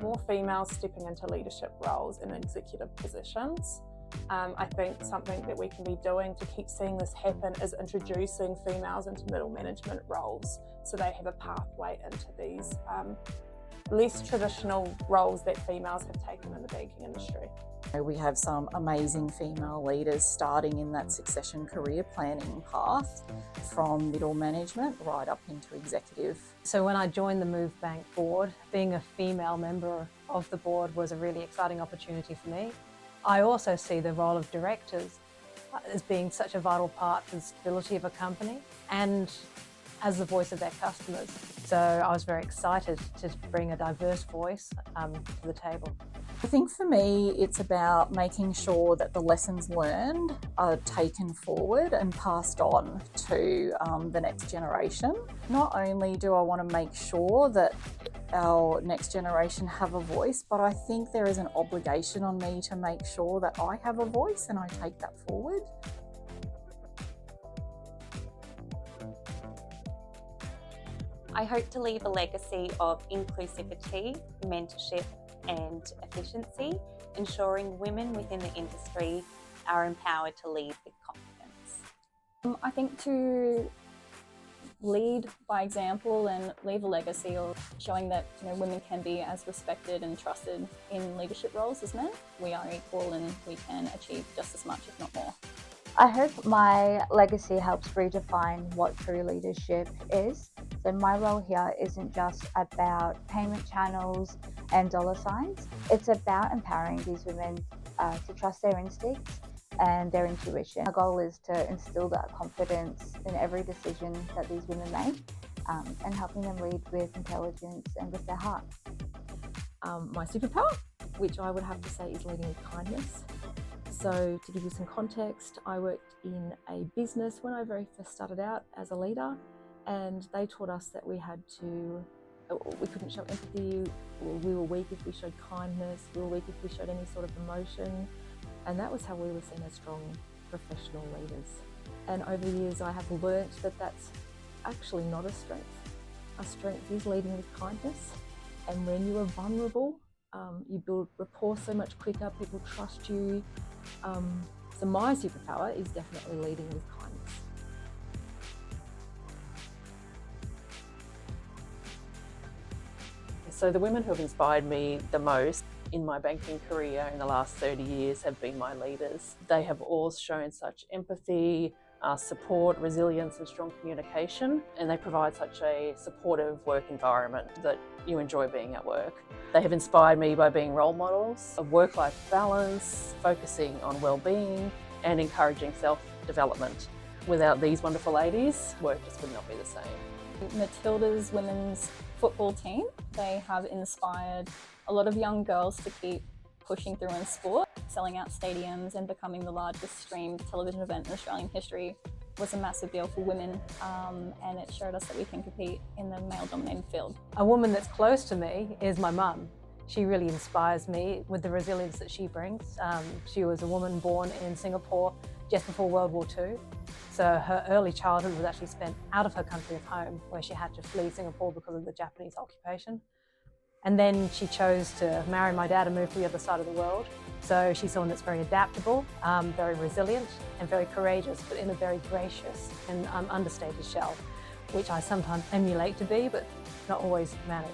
more females stepping into leadership roles in executive positions. I think something that we can be doing to keep seeing this happen is introducing females into middle management roles so they have a pathway into these less traditional roles that females have taken in the banking industry. We have some amazing female leaders starting in that succession career planning path from middle management right up into executive. So when I joined the Move Bank board, being a female member of the board was a really exciting opportunity for me. I also see the role of directors as being such a vital part for the stability of a company and as the voice of their customers. So I was very excited to bring a diverse voice to the table. I think for me, it's about making sure that the lessons learned are taken forward and passed on to the next generation. Not only do I want to make sure that our next generation have a voice, but I think there is an obligation on me to make sure that I have a voice and I take that forward. I hope to leave a legacy of inclusivity, mentorship and efficiency, ensuring women within the industry are empowered to lead with confidence. I think to lead by example and leave a legacy of showing that women can be as respected and trusted in leadership roles as men. We are equal and we can achieve just as much, if not more. I hope my legacy helps redefine what true leadership is. So my role here isn't just about payment channels and dollar signs. It's about empowering these women to trust their instincts and their intuition. Our goal is to instill that confidence in every decision that these women make and helping them lead with intelligence and with their heart. My superpower, which I would have to say is leading with kindness. So to give you some context, I worked in a business when I very first started out as a leader, and they taught us that we couldn't show empathy, we were weak if we showed kindness, we were weak if we showed any sort of emotion, and that was how we were seen as strong professional leaders. And over the years I have learnt that that's actually not a strength. A strength is leading with kindness, and when you are vulnerable, you build rapport so much quicker, people trust you. So my superpower is definitely leading with kindness. So the women who have inspired me the most in my banking career in the last 30 years have been my leaders. They have all shown such empathy, support, resilience and strong communication, and they provide such a supportive work environment that you enjoy being at work. They have inspired me by being role models of work-life balance, focusing on well-being and encouraging self-development. Without these wonderful ladies, work just would not be the same. Matilda's women's football team, they have inspired a lot of young girls to keep pushing through in sport. Selling out stadiums and becoming the largest streamed television event in Australian history was a massive deal for women, and it showed us that we can compete in the male-dominated field. A woman that's close to me is my mum. She really inspires me with the resilience that she brings. She was a woman born in Singapore just before World War II. So her early childhood was actually spent out of her country of home, where she had to flee Singapore because of the Japanese occupation. And then she chose to marry my dad and move to the other side of the world. So she's someone that's very adaptable, very resilient and very courageous, but in a very gracious and understated shell, which I sometimes emulate to be, but not always manage.